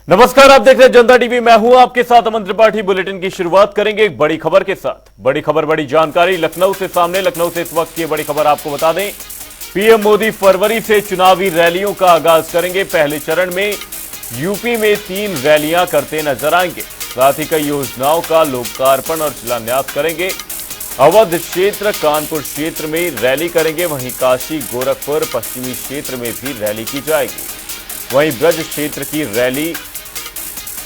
नमस्कार, आप देख रहे हैं जनता टीवी। मैं हूं आपके साथ अमन त्रिपाठी। बुलेटिन की शुरुआत करेंगे एक बड़ी खबर के साथ। बड़ी खबर, बड़ी जानकारी लखनऊ से सामने। लखनऊ से इस वक्त की बड़ी खबर आपको बता दें, पीएम मोदी फरवरी से चुनावी रैलियों का आगाज करेंगे। पहले चरण में यूपी में 3 रैलियां करते नजर आएंगे। साथ ही कई योजनाओं का लोकार्पण और शिलान्यास करेंगे। अवध क्षेत्र, कानपुर क्षेत्र में रैली करेंगे। वहीं काशी, गोरखपुर, पश्चिमी क्षेत्र में भी रैली की जाएगी। वहीं ब्रज क्षेत्र की रैली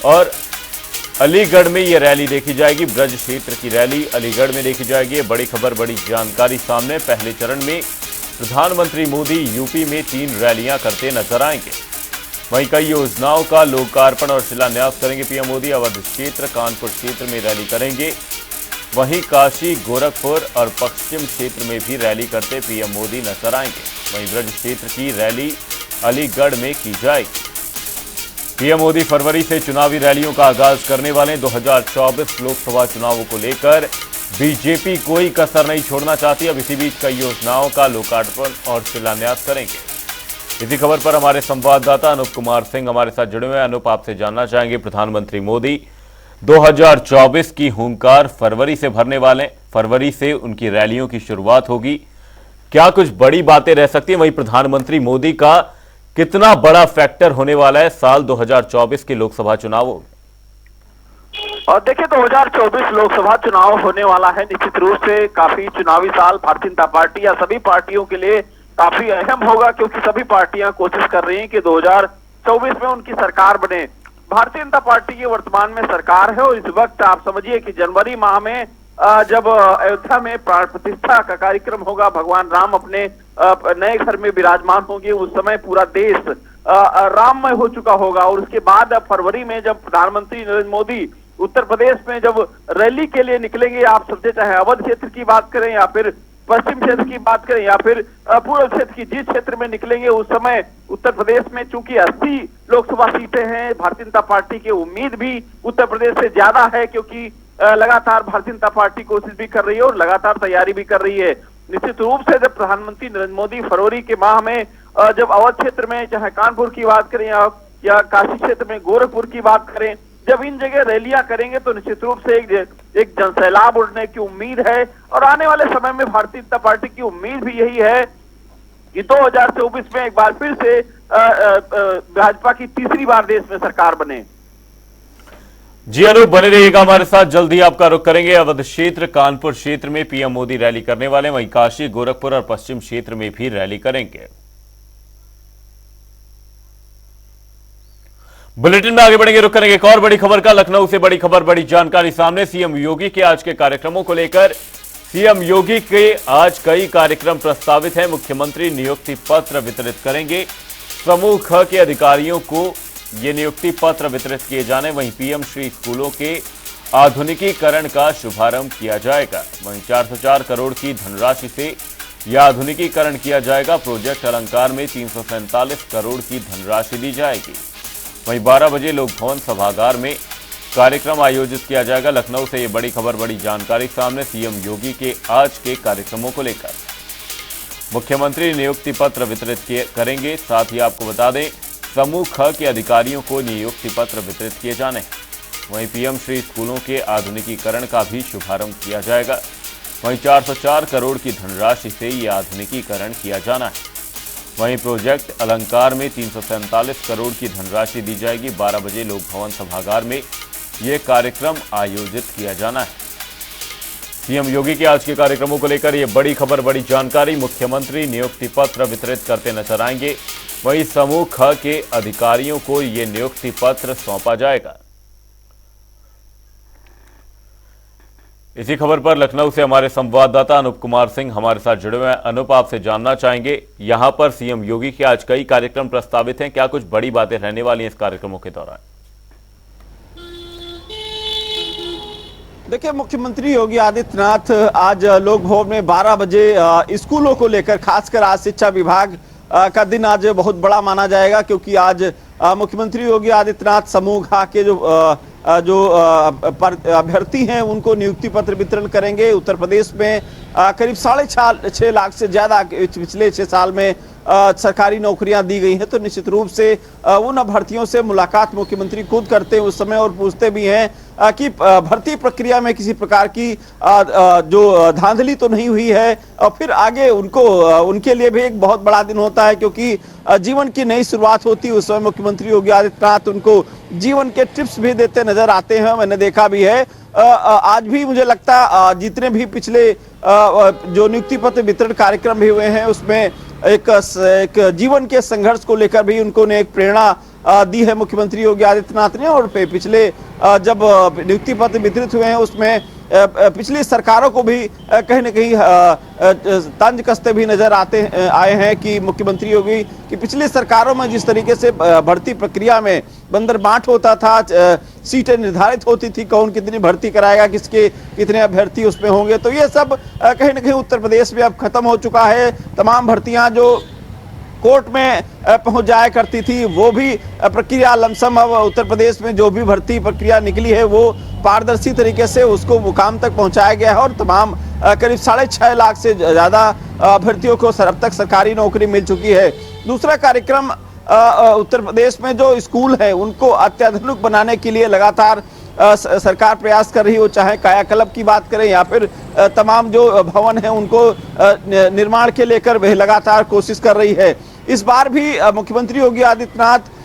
और अलीगढ़ में यह रैली देखी जाएगी। ब्रज क्षेत्र की रैली अलीगढ़ में देखी जाएगी। बड़ी खबर, बड़ी जानकारी सामने। पहले चरण में प्रधानमंत्री मोदी यूपी में 3 रैलियां करते नजर आएंगे। वहीं कई योजनाओं का लोकार्पण और शिलान्यास करेंगे पीएम मोदी। अवध क्षेत्र, कानपुर क्षेत्र में रैली करेंगे। वहीं काशी, गोरखपुर और पश्चिम क्षेत्र में भी रैली करते पीएम मोदी नजर आएंगे। वहीं ब्रज क्षेत्र की रैली अलीगढ़ में की जाएगी। पीएम मोदी फरवरी से चुनावी रैलियों का आगाज करने वाले। 2024 लोकसभा चुनावों को लेकर बीजेपी कोई कसर नहीं छोड़ना चाहती। अब इसी बीच कई योजनाओं का लोकार्पण और शिलान्यास करेंगे। इसी खबर पर हमारे संवाददाता अनूप कुमार सिंह हमारे साथ जुड़े हुए हैं। अनूप, आपसे जानना चाहेंगे, प्रधानमंत्री मोदी 2024 की हुंकार फरवरी से भरने वाले। फरवरी से उनकी रैलियों की शुरुआत होगी। क्या कुछ बड़ी बातें रह सकती हैं? वहीं प्रधानमंत्री मोदी का कितना बड़ा फैक्टर होने वाला है साल 2024 के लोकसभा चुनावों में? और देखिए, 2024 लोकसभा चुनाव होने वाला है। निश्चित रूप से काफी चुनावी साल भारतीय जनता पार्टी या सभी पार्टियों के लिए काफी अहम होगा, क्योंकि सभी पार्टियां कोशिश कर रही हैं कि 2024 में उनकी सरकार बने। भारतीय जनता पार्टी की वर्तमान में सरकार है और इस वक्त आप समझिए कि जनवरी माह में जब अयोध्या में प्राण प्रतिष्ठा का कार्यक्रम होगा, भगवान राम अपने नए घर में विराजमान होंगे, उस समय पूरा देश राममय हो चुका होगा। और उसके बाद अब फरवरी में जब प्रधानमंत्री नरेंद्र मोदी उत्तर प्रदेश में जब रैली के लिए निकलेंगे, आप समझे चाहे अवध क्षेत्र की बात करें या फिर पश्चिम क्षेत्र की बात करें या फिर पूर्व क्षेत्र की, जिस क्षेत्र में निकलेंगे उस समय उत्तर प्रदेश में चूंकि 80 लोकसभा सीटें हैं, भारतीय जनता पार्टी की उम्मीद भी उत्तर प्रदेश से ज्यादा है, क्योंकि लगातार भारतीय जनता पार्टी कोशिश भी कर रही है और लगातार तैयारी भी कर रही है। निश्चित रूप से जब प्रधानमंत्री नरेंद्र मोदी फरवरी के माह में जब अवध क्षेत्र में चाहे कानपुर की बात करें या काशी क्षेत्र में गोरखपुर की बात करें, जब इन जगह रैलियां करेंगे तो निश्चित रूप से एक जनसैलाब उठने की उम्मीद है। और आने वाले समय में भारतीय जनता पार्टी की उम्मीद भी यही है कि 2024 में एक बार फिर से भाजपा की तीसरी बार देश में सरकार बने। जी अनूप, बने रहिएगा हमारे साथ। जल्दी आपका रुख करेंगे अवध क्षेत्र, कानपुर क्षेत्र में पीएम मोदी रैली करने वाले। वहीं काशी, गोरखपुर और पश्चिम क्षेत्र में भी रैली करेंगे। बुलेटिन में आगे बढ़ेंगे, रुक करेंगे एक और बड़ी खबर का। लखनऊ से बड़ी खबर, बड़ी जानकारी सामने। सीएम योगी के आज के कार्यक्रमों को लेकर सीएम योगी के आज कई कार्यक्रम प्रस्तावित हैं। मुख्यमंत्री नियुक्ति पत्र वितरित करेंगे। समूह ख के अधिकारियों को ये नियुक्ति पत्र वितरित किए जाने। वहीं पीएम श्री स्कूलों के आधुनिकीकरण का शुभारंभ किया जाएगा। वहीं 404 करोड़ की धनराशि से यह आधुनिकीकरण किया जाएगा। प्रोजेक्ट अलंकार में 347 करोड़ की धनराशि दी जाएगी। वहीं 12 बजे लोक भवन सभागार में कार्यक्रम आयोजित किया जाएगा। लखनऊ से ये बड़ी खबर, बड़ी जानकारी सामने। सीएम योगी के आज के कार्यक्रमों को लेकर मुख्यमंत्री नियुक्ति पत्र वितरित करेंगे। साथ ही आपको बता दें, समूह ख के अधिकारियों को नियुक्ति पत्र वितरित किए जाने। वहीं पीएम श्री स्कूलों के आधुनिकीकरण का भी शुभारंभ किया जाएगा। वहीं 404 करोड़ की धनराशि से यह आधुनिकीकरण किया जाना है। वहीं प्रोजेक्ट अलंकार में 347 करोड़ की धनराशि दी जाएगी। 12 बजे लोक भवन सभागार में यह कार्यक्रम आयोजित किया जाना है। सीएम योगी के आज के कार्यक्रमों को लेकर यह बड़ी खबर, बड़ी जानकारी। मुख्यमंत्री नियुक्ति पत्र वितरित करते नजर आएंगे। वहीं समूह ख के अधिकारियों को यह नियुक्ति पत्र सौंपा जाएगा। इसी खबर पर लखनऊ से हमारे संवाददाता अनूप कुमार सिंह हमारे साथ जुड़े हुए हैं। अनूप, आपसे जानना चाहेंगे, यहां पर सीएम योगी के आज कई कार्यक्रम प्रस्तावित हैं। क्या कुछ बड़ी बातें रहने वाली हैं इस कार्यक्रमों के दौरान? देखिए, मुख्यमंत्री योगी आदित्यनाथ आज लोक भवन में 12 बजे स्कूलों को लेकर, खासकर आज शिक्षा विभाग का दिन आज बहुत बड़ा माना जाएगा, क्योंकि आज मुख्यमंत्री योगी आदित्यनाथ समूह खा के जो जो अभ्यर्थी हैं उनको नियुक्ति पत्र वितरण करेंगे। उत्तर प्रदेश में करीब 6.5 लाख से ज्यादा पिछले 6 साल में सरकारी नौकरियां दी गई हैं, तो निश्चित रूप से उन अभ्यर्थियों से मुलाकात मुख्यमंत्री खुद करते हैं उस समय और पूछते भी हैं कि भर्ती प्रक्रिया में किसी प्रकार की जो धांधली तो नहीं हुई है। और फिर आगे उनके लिए भी एक बहुत बड़ा दिन होता है, क्योंकि जीवन की नई शुरुआत होती है। उस समय मुख्यमंत्री योगी आदित्यनाथ उनको जीवन के टिप्स भी देते नजर आते हैं, मैंने देखा भी है। आज भी मुझे लगता जितने भी पिछले जो नियुक्ति पत्र वितरण कार्यक्रम भी हुए हैं उसमें एक जीवन के संघर्ष को लेकर भी उनको ने एक प्रेरणा दी है मुख्यमंत्री योगी आदित्यनाथ ने। और पिछले जब नियुक्ति पत्र वितरित हुए हैं उसमें पिछली सरकारों को भी कहीं न कहीं तंज कसते भी नजर आए हैं कि मुख्यमंत्री योगी की पिछली सरकारों में जिस तरीके से भर्ती प्रक्रिया में बंदरबाट होता था, सीटें निर्धारित होती थी, कौन कितनी भर्ती कराएगा, किसके कितने अभ्यर्थी उसमें होंगे, तो ये सब कहीं न कहीं उत्तर प्रदेश में अब खत्म हो चुका है। तमाम भर्तियां जो कोर्ट में पहुंच जाया करती थी वो भी प्रक्रिया लमसम अब उत्तर प्रदेश में जो भी भर्ती प्रक्रिया निकली है वो पारदर्शी तरीके से उसको मुकाम तक पहुंचाया गया है और तमाम करीब 6.5 लाख से ज्यादा अभ्यर्थियों को अब तक सरकारी नौकरी मिल चुकी है। दूसरा कार्यक्रम उत्तर प्रदेश में जो स्कूल है उनको अत्याधुनिक बनाने के लिए लगातार सरकार प्रयास कर रही हो, चाहे कायाकल्प की बात करें या फिर तमाम जो भवन है उनको निर्माण के लेकर वह लगातार कोशिश कर रही है। इस बार भी मुख्यमंत्री योगी आदित्यनाथ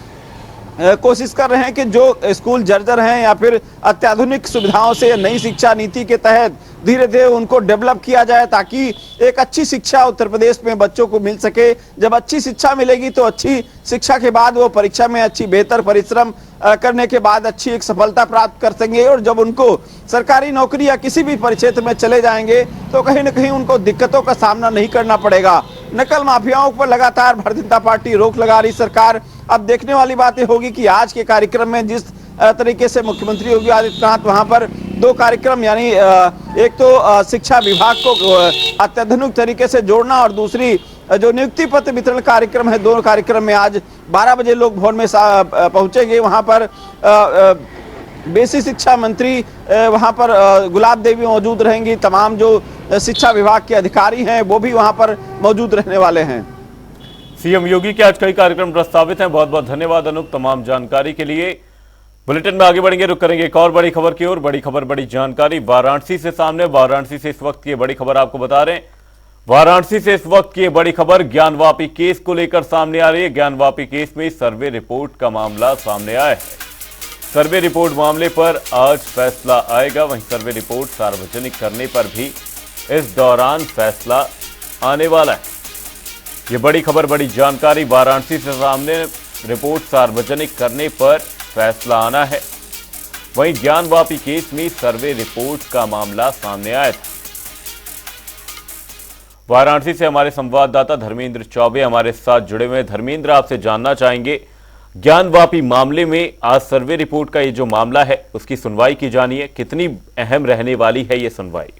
कोशिश कर रहे हैं कि जो स्कूल जर्जर हैं या फिर अत्याधुनिक सुविधाओं से नई शिक्षा नीति के तहत धीरे धीरे उनको डेवलप किया जाए ताकि एक अच्छी शिक्षा उत्तर प्रदेश में बच्चों को मिल सके। जब अच्छी शिक्षा मिलेगी तो अच्छी शिक्षा के बाद वो परीक्षा में अच्छी बेहतर परिश्रम करने के बाद अच्छी एक सफलता प्राप्त कर सकेंगे और जब उनको सरकारी नौकरी या किसी भी परिक्षेत्र में चले जाएंगे तो कहीं न कहीं उनको दिक्कतों का सामना नहीं करना पड़ेगा। नकल माफियाओं पर लगातार भारतीय जनता पार्टी रोक लगा रही सरकार। अब देखने वाली बात यह होगी कि आज के कार्यक्रम में जिस तरीके से मुख्यमंत्री योगी आदित्यनाथ वहां पर 2 कार्यक्रम यानी एक तो शिक्षा विभाग को अत्याधुनिक तरीके से जोड़ना और दूसरी जो नियुक्ति पत्र वितरण कार्यक्रम है, दोनों कार्यक्रम में आज 12 बजे लोग भवन में पहुंचेंगे। वहां पर बेसिक शिक्षा मंत्री वहां पर गुलाब देवी मौजूद रहेंगी, तमाम जो शिक्षा विभाग के अधिकारी हैं वो भी वहां पर मौजूद रहने वाले हैं। सीएम योगी के आज कई कार्यक्रम प्रस्तावित हैं। बहुत बहुत धन्यवाद अनूप तमाम जानकारी के लिए। बुलेटिन में आगे बढ़ेंगे, रुक करेंगे एक और बड़ी खबर की ओर। बड़ी खबर, बड़ी जानकारी वाराणसी से सामने। वाराणसी से इस वक्त की बड़ी खबर आपको बता रहे हैं। वाराणसी से इस वक्त की बड़ी खबर ज्ञानवापी केस को लेकर सामने आ रही है। ज्ञानवापी केस में सर्वे रिपोर्ट का मामला सामने आया है। सर्वे रिपोर्ट मामले पर आज फैसला आएगा। वहीं सर्वे रिपोर्ट सार्वजनिक करने पर भी इस दौरान फैसला आने वाला है। ये बड़ी खबर, बड़ी जानकारी वाराणसी से सामने। रिपोर्ट सार्वजनिक करने पर फैसला आना है। वहीं ज्ञानवापी केस में सर्वे रिपोर्ट का मामला सामने आया था। वाराणसी से हमारे संवाददाता धर्मेंद्र चौबे हमारे साथ जुड़े हुए हैं। धर्मेंद्र, आपसे जानना चाहेंगे ज्ञानवापी मामले में आज सर्वे रिपोर्ट का ये जो मामला है उसकी सुनवाई की जानी है, कितनी अहम रहने वाली है ये सुनवाई?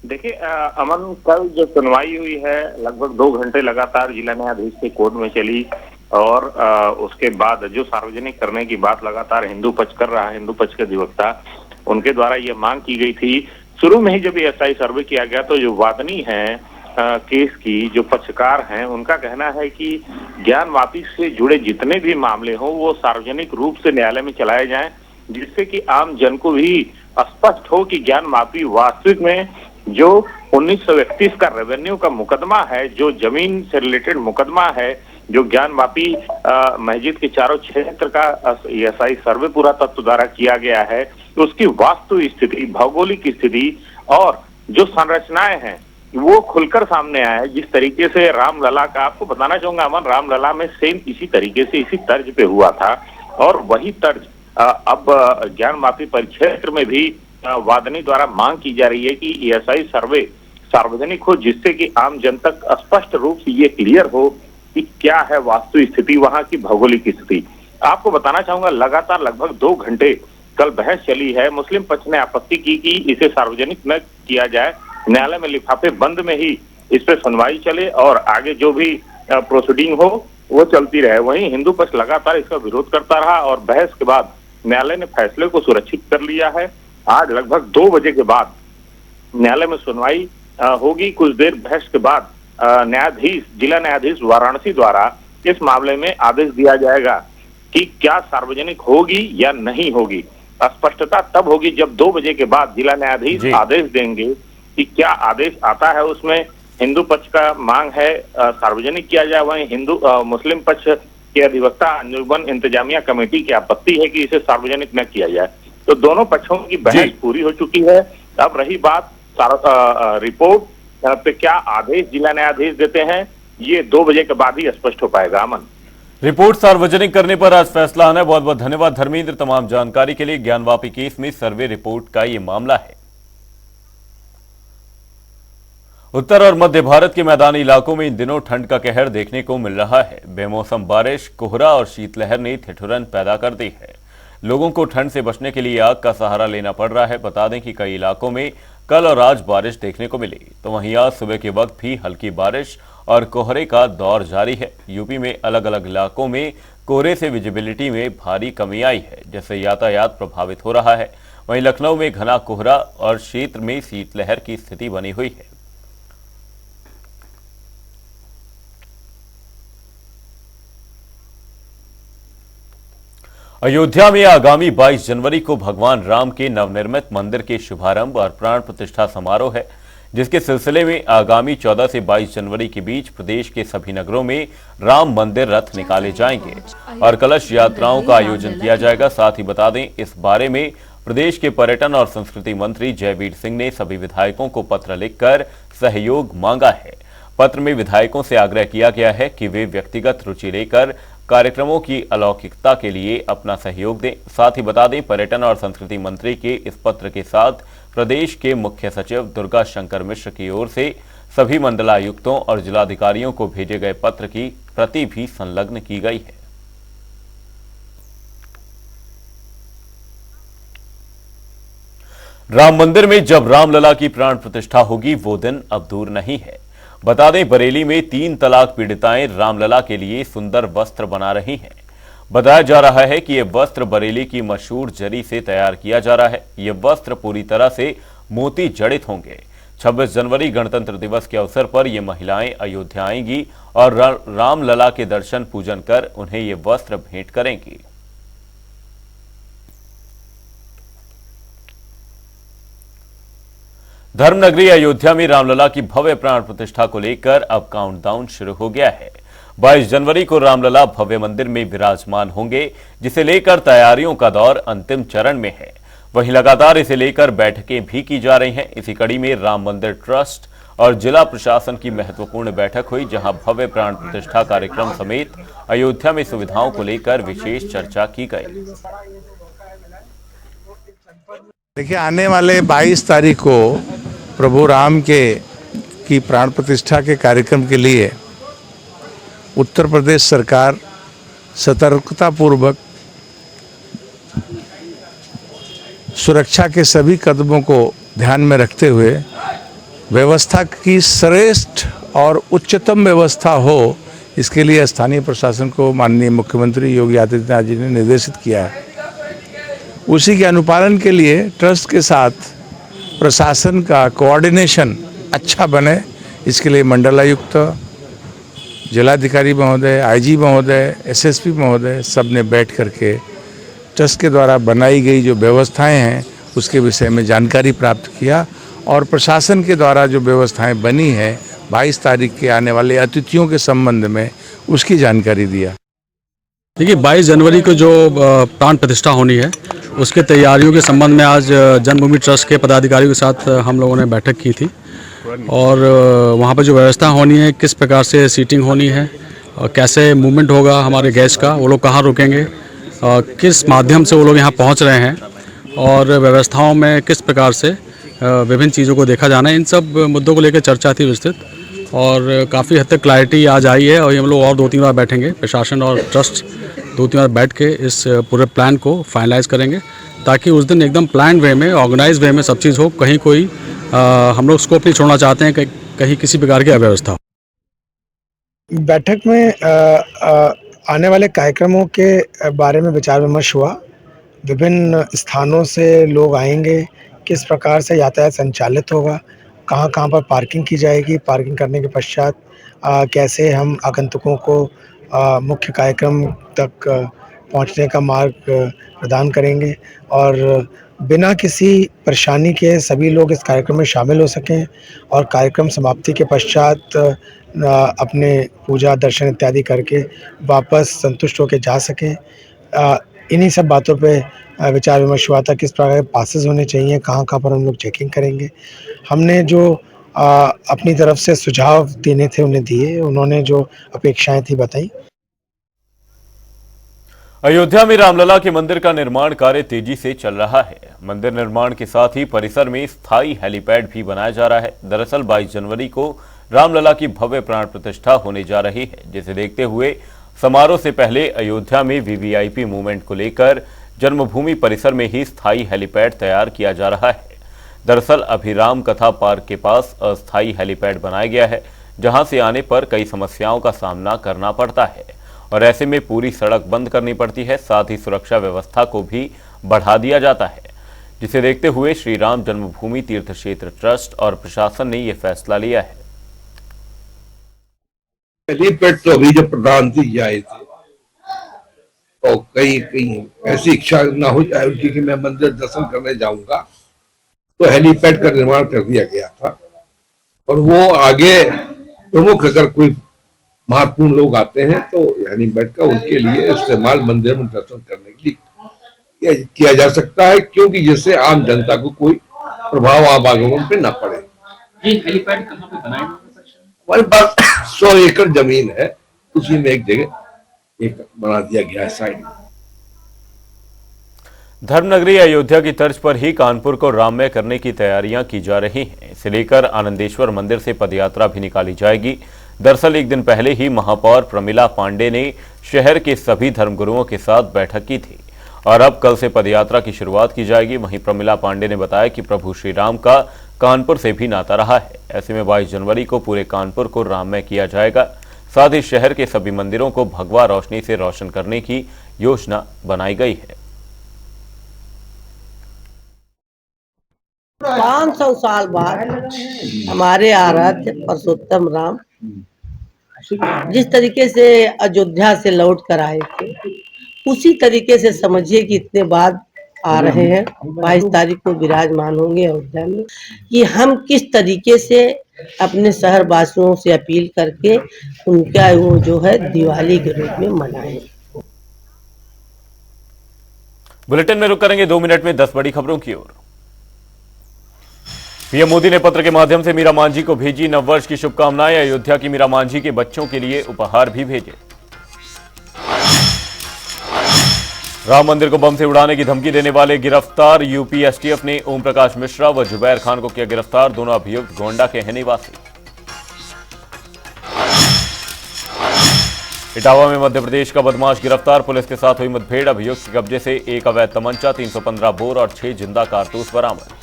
देखिए अमन, कल जो सुनवाई हुई है लगभग 2 घंटे लगातार जिला न्यायाधीश के कोर्ट में चली और उसके बाद जो सार्वजनिक करने की बात लगातार हिंदू पक्ष कर रहा है, हिंदू पक्ष के अधिवक्ता, उनके द्वारा ये मांग की गई थी। शुरू में ही जब ये एसआई सर्वे किया गया तो जो वादनी है केस की, जो पक्षकार हैं, उनका कहना है कि ज्ञानवापी से जुड़े जितने भी मामले हों वो सार्वजनिक रूप से न्यायालय में चलाए जाएं, जिससे कि आम जन को भी स्पष्ट हो कि ज्ञानवापी वास्तविक में जो 1931 का रेवेन्यू का मुकदमा है, जो जमीन से रिलेटेड मुकदमा है, जो ज्ञानवापी मस्जिद के चारों क्षेत्र का एसआई सर्वे पूरा तत्व द्वारा किया गया है, तो उसकी वास्तु स्थिति, भौगोलिक स्थिति और जो संरचनाएं हैं वो खुलकर सामने आया है। जिस तरीके से रामलला का, आपको बताना चाहूंगा अमन, रामलला में सेम इसी तरीके से इसी तर्ज पे हुआ था और वही तर्ज अब ज्ञानवापी परिक्षेत्र में भी वादनी द्वारा मांग की जा रही है कि एएसआई सर्वे सार्वजनिक हो, जिससे कि आम जन तक स्पष्ट रूप से ये क्लियर हो कि क्या है वास्तु स्थिति, वहां की भौगोलिक स्थिति। आपको बताना चाहूंगा लगातार लगभग 2 घंटे कल बहस चली है। मुस्लिम पक्ष ने आपत्ति की कि इसे सार्वजनिक न किया जाए, न्यायालय में लिफाफे बंद में ही इस पर सुनवाई चले और आगे जो भी प्रोसीडिंग हो वो चलती रहे। वहीं हिंदू पक्ष लगातार इसका विरोध करता रहा और बहस के बाद न्यायालय ने फैसले को सुरक्षित कर लिया है। आज लगभग 2 बजे के बाद न्यायालय में सुनवाई होगी। कुछ देर बहस के बाद जिला न्यायाधीश वाराणसी द्वारा इस मामले में आदेश दिया जाएगा कि क्या सार्वजनिक होगी या नहीं होगी। स्पष्टता तब होगी जब 2 बजे के बाद जिला न्यायाधीश आदेश देंगे कि क्या आदेश आता है, उसमें हिंदू पक्ष का मांग है सार्वजनिक किया जाए, वहीं मुस्लिम पक्ष के अधिवक्ता अंजुमन इंतजामिया कमेटी की आपत्ति है कि इसे सार्वजनिक न किया जाए। तो दोनों पक्षों की बहस पूरी हो चुकी है। अब रही बात रिपोर्ट पे क्या आदेश जिला न्यायाधीश देते हैं, ये 2 बजे के बाद ही स्पष्ट हो पाएगा। अमन, रिपोर्ट सार्वजनिक करने पर आज फैसला आना है। बहुत बहुत धन्यवाद धर्मेंद्र तमाम जानकारी के लिए। ज्ञानवापी केस में सर्वे रिपोर्ट का ये मामला है। उत्तर और मध्य भारत के मैदानी इलाकों में इन दिनों ठंड का कहर देखने को मिल रहा है। बेमौसम बारिश, कोहरा और शीतलहर ने ठिठुरन पैदा कर दी है। लोगों को ठंड से बचने के लिए आग का सहारा लेना पड़ रहा है। बता दें कि कई इलाकों में कल और आज बारिश देखने को मिली, तो वहीं आज सुबह के वक्त भी हल्की बारिश और कोहरे का दौर जारी है। यूपी में अलग अलग इलाकों में कोहरे से विजिबिलिटी में भारी कमी आई है, जिससे यातायात प्रभावित हो रहा है। वहीं लखनऊ में घना कोहरा और क्षेत्र में शीतलहर की स्थिति बनी हुई है। अयोध्या में आगामी 22 जनवरी को भगवान राम के नवनिर्मित मंदिर के शुभारंभ और प्राण प्रतिष्ठा समारोह है, जिसके सिलसिले में आगामी 14 से 22 जनवरी के बीच प्रदेश के सभी नगरों में राम मंदिर रथ निकाले जाएंगे और कलश यात्राओं का आयोजन किया जाएगा। साथ ही बता दें, इस बारे में प्रदेश के पर्यटन और संस्कृति मंत्री जयवीर सिंह ने सभी विधायकों को पत्र लिखकर सहयोग मांगा है। पत्र में विधायकों से आग्रह किया गया है कि वे व्यक्तिगत रुचि लेकर कार्यक्रमों की अलौकिकता के लिए अपना सहयोग दें। साथ ही बता दें, पर्यटन और संस्कृति मंत्री के इस पत्र के साथ प्रदेश के मुख्य सचिव दुर्गा शंकर मिश्र की ओर से सभी मंडलायुक्तों और जिलाधिकारियों को भेजे गए पत्र की प्रति भी संलग्न की गई है। राम मंदिर में जब रामलला की प्राण प्रतिष्ठा होगी, वो दिन अब दूर नहीं है। बता दें, बरेली में 3 तलाक पीड़िताएं रामलला के लिए सुंदर वस्त्र बना रही हैं। बताया जा रहा है कि यह वस्त्र बरेली की मशहूर जरी से तैयार किया जा रहा है। यह वस्त्र पूरी तरह से मोती जड़ित होंगे। 26 जनवरी गणतंत्र दिवस के अवसर पर ये महिलाएं अयोध्या आएंगी और रामलला के दर्शन पूजन कर उन्हें ये वस्त्र भेंट करेंगी। धर्मनगरी अयोध्या में रामलला की भव्य प्राण प्रतिष्ठा को लेकर अब काउंटडाउन शुरू हो गया है। 22 जनवरी को रामलला भव्य मंदिर में विराजमान होंगे, जिसे लेकर तैयारियों का दौर अंतिम चरण में है। वहीं लगातार इसे लेकर बैठकें भी की जा रही हैं। इसी कड़ी में राम मंदिर ट्रस्ट और जिला प्रशासन की महत्वपूर्ण बैठक हुई, जहां भव्य प्राण प्रतिष्ठा कार्यक्रम समेत अयोध्या में सुविधाओं को लेकर विशेष चर्चा की गई। देखिए, आने वाले 22 तारीख को प्रभु राम की प्राण प्रतिष्ठा के कार्यक्रम के लिए उत्तर प्रदेश सरकार सतर्कतापूर्वक सुरक्षा के सभी कदमों को ध्यान में रखते हुए व्यवस्था की श्रेष्ठ और उच्चतम व्यवस्था हो, इसके लिए स्थानीय प्रशासन को माननीय मुख्यमंत्री योगी आदित्यनाथ जी ने निर्देशित किया है। उसी के अनुपालन के लिए ट्रस्ट के साथ प्रशासन का कोऑर्डिनेशन अच्छा बने, इसके लिए मंडलायुक्त, जिलाधिकारी महोदय, आईजी महोदय, एसएसपी महोदय सब ने बैठ करके ट्रस्ट के द्वारा बनाई गई जो व्यवस्थाएं हैं उसके विषय में जानकारी प्राप्त किया और प्रशासन के द्वारा जो व्यवस्थाएं बनी है 22 तारीख के आने वाले अतिथियों के संबंध में उसकी जानकारी दिया। देखिए, 22 जनवरी को जो प्राण प्रतिष्ठा होनी है उसके तैयारियों के संबंध में आज जन्मभूमि ट्रस्ट के पदाधिकारियों के साथ हम लोगों ने बैठक की थी और वहाँ पर जो व्यवस्था होनी है, किस प्रकार से सीटिंग होनी है और कैसे मूवमेंट होगा हमारे गेस्ट का, वो लोग कहाँ रुकेंगे, किस माध्यम से वो लोग यहाँ पहुँच रहे हैं और व्यवस्थाओं में किस प्रकार से विभिन्न चीज़ों को देखा जाना है, इन सब मुद्दों को लेकर चर्चा थी विस्तृत और काफ़ी हद तक क्लैरिटी आज आई है। और हम लोग और 2-3 बार बैठेंगे, प्रशासन और ट्रस्ट 2-3 बार बैठ के इस पूरे प्लान को फाइनलाइज करेंगे ताकि उस दिन एकदम प्लान वे में, ऑर्गेनाइज वे में सब चीज़ हो। कहीं कोई हम लोग स्कोप नहीं छोड़ना चाहते हैं कि कहीं किसी प्रकार की अव्यवस्था हो। बैठक में आने वाले कार्यक्रमों के बारे में विचार विमर्श हुआ। विभिन्न स्थानों से लोग आएंगे, किस प्रकार से यातायात संचालित होगा, कहाँ-कहाँ पर पार्किंग की जाएगी, पार्किंग करने के पश्चात कैसे हम आगंतुकों को मुख्य कार्यक्रम तक पहुँचने का मार्ग प्रदान करेंगे और बिना किसी परेशानी के सभी लोग इस कार्यक्रम में शामिल हो सकें और कार्यक्रम समाप्ति के पश्चात अपने पूजा दर्शन इत्यादि करके वापस संतुष्ट होकर जा सकें। इन्हीं सब बातों पे विचार विमर्श हुआ था, किस प्रकार के पासेस होने चाहिए, कहाँ-कहाँ पर हम लोग चेकिंग करेंगे। हमने जो अपनी तरफ से सुझाव देने थे उन्हें दिए, उन्होंने जो अपेक्षाएं थी बताई। अयोध्या में रामलला के मंदिर का निर्माण कार्य तेजी से चल रहा है। मंदिर निर्माण के साथ ही परिसर में स्थायी हेलीपैड भी बनाया जा रहा है। दरअसल 22 जनवरी को रामलला की भव्य प्राण प्रतिष्ठा होने जा रही है, जिसे देखते हुए समारोह से पहले अयोध्या में वीवीआईपी मूवमेंट को लेकर जन्मभूमि परिसर में ही स्थायी हेलीपैड तैयार किया जा रहा है। दरअसल अभी राम कथा पार्क के पास अस्थायी हेलीपैड बनाया गया है, जहां से आने पर कई समस्याओं का सामना करना पड़ता है और ऐसे में पूरी सड़क बंद करनी पड़ती है। साथ ही सुरक्षा व्यवस्था को भी बढ़ा दिया जाता है, जिसे देखते हुए श्री राम जन्मभूमि तीर्थ क्षेत्र ट्रस्ट और प्रशासन ने यह फैसला लिया है। हेलीपैड तो अभी जब प्रधानमंत्री आए थे तो कहीं ऐसी इच्छा ना हो जाए उनकी कि मैं मंदिर दर्शन करने जाऊंगा, तो हेलीपैड का निर्माण कर दिया गया था। और वो आगे प्रमुख अगर कोई महत्वपूर्ण लोग आते हैं तो हेलीपैड का उनके लिए इस्तेमाल मंदिर में दर्शन करने के लिए किया जा सकता है, क्योंकि जिससे आम जनता को कोई प्रभाव आवागमन पे न पड़े। ये हेलीपैड कहाँ पे बनाएंगे? हमारे पास 100 एकड़ जमीन है, उसी में एक जगह एक बना दिया गया है साइड में। धर्मनगरी अयोध्या की तर्ज पर ही कानपुर को राममय करने की तैयारियां की जा रही हैं। इसे लेकर आनंदेश्वर मंदिर से पदयात्रा भी निकाली जाएगी। दरअसल एक दिन पहले ही महापौर प्रमिला पांडे ने शहर के सभी धर्मगुरुओं के साथ बैठक की थी और अब कल से पदयात्रा की शुरुआत की जाएगी। वहीं प्रमिला पांडे ने बताया कि प्रभु श्री राम का कानपुर से भी नाता रहा है। ऐसे में 22 जनवरी को पूरे कानपुर को राममय किया जाएगा। साथ ही शहर के सभी मंदिरों को भगवा रोशनी से रोशन करने की योजना बनाई गई है। 500 साल बाद हमारे आराध्य परसोत्तम राम जिस तरीके से अयोध्या से लौट कर आए थे, उसी तरीके से समझिए कि इतने बाद आ रहे हैं। 22 तारीख को विराजमान होंगे अयोध्या में, कि हम किस तरीके से अपने शहर वासियों से अपील करके उनका वो जो है दिवाली के रूप में मनाएं। बुलेटिन में रुक करेंगे 2 मिनट में 10 बड़ी खबरों की ओर। पीएम मोदी ने पत्र के माध्यम से मीरा मांझी को भेजी नववर्ष की शुभकामनाएं। अयोध्या की मीरा मांझी के बच्चों के लिए उपहार भी भेजे। राम मंदिर को बम से उड़ाने की धमकी देने वाले गिरफ्तार। यूपी एसटीएफ ने ओम प्रकाश मिश्रा व जुबैर खान को किया गिरफ्तार। दोनों अभियुक्त गोंडा के हैं निवासी। इटावा में मध्य प्रदेश का बदमाश गिरफ्तार। पुलिस के साथ हुई मुठभेड़। अभियुक्त के कब्जे से एक अवैध तमंचा, 315 बोर और 6 जिंदा कारतूस बरामद।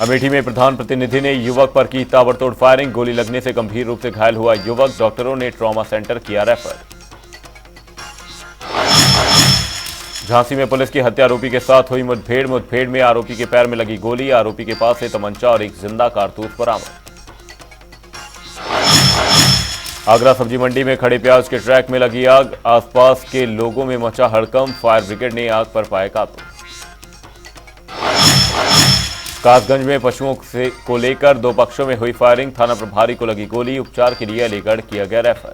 अमेठी में प्रधान प्रतिनिधि ने युवक पर की ताबड़तोड़ फायरिंग। गोली लगने से गंभीर रूप से घायल हुआ युवक। डॉक्टरों ने ट्रॉमा सेंटर किया रेफर। झांसी में पुलिस की हत्यारोपी के साथ हुई मुठभेड़ में आरोपी के पैर में लगी गोली। आरोपी के पास से तमंचा और एक जिंदा कारतूस बरामद। आगरा सब्जी मंडी में खड़े प्याज के ट्रैक में लगी आग। आसपास के लोगों में मचा हड़कंप। फायर ब्रिगेड ने आग पर पाया काबू। कासगंज में पशुओं को लेकर 2 पक्षों में हुई फायरिंग। थाना प्रभारी को लगी गोली। उपचार के लिए अलीगढ़ किया गया रेफर।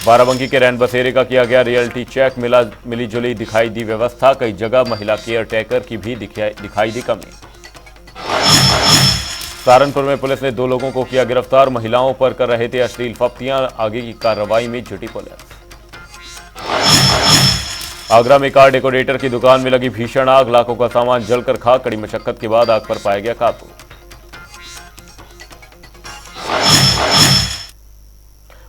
बाराबंकी के रैन बसेरे का किया गया रियल्टी चेक। मिली जुली दिखाई दी व्यवस्था। कई जगह महिला केयर टेकर की भी दिखाई दी कमी। सहारनपुर में पुलिस ने 2 लोगों को किया गिरफ्तार। महिलाओं पर कर रहे थे अश्लील फप्तियां। आगे की कार्रवाई में जुटी पुलिस। आगरा में कार डेकोरेटर की दुकान में लगी भीषण आग। लाखों का सामान जलकर खाक। कड़ी मशक्कत के बाद आग पर पाया गया काबू।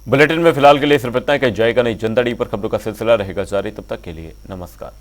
बुलेटिन में फिलहाल के लिए सिर्फ इतना ही। कहीं जाएगा नहीं। जनता डी पर खबरों का सिलसिला रहेगा जारी। तब तक के लिए नमस्कार।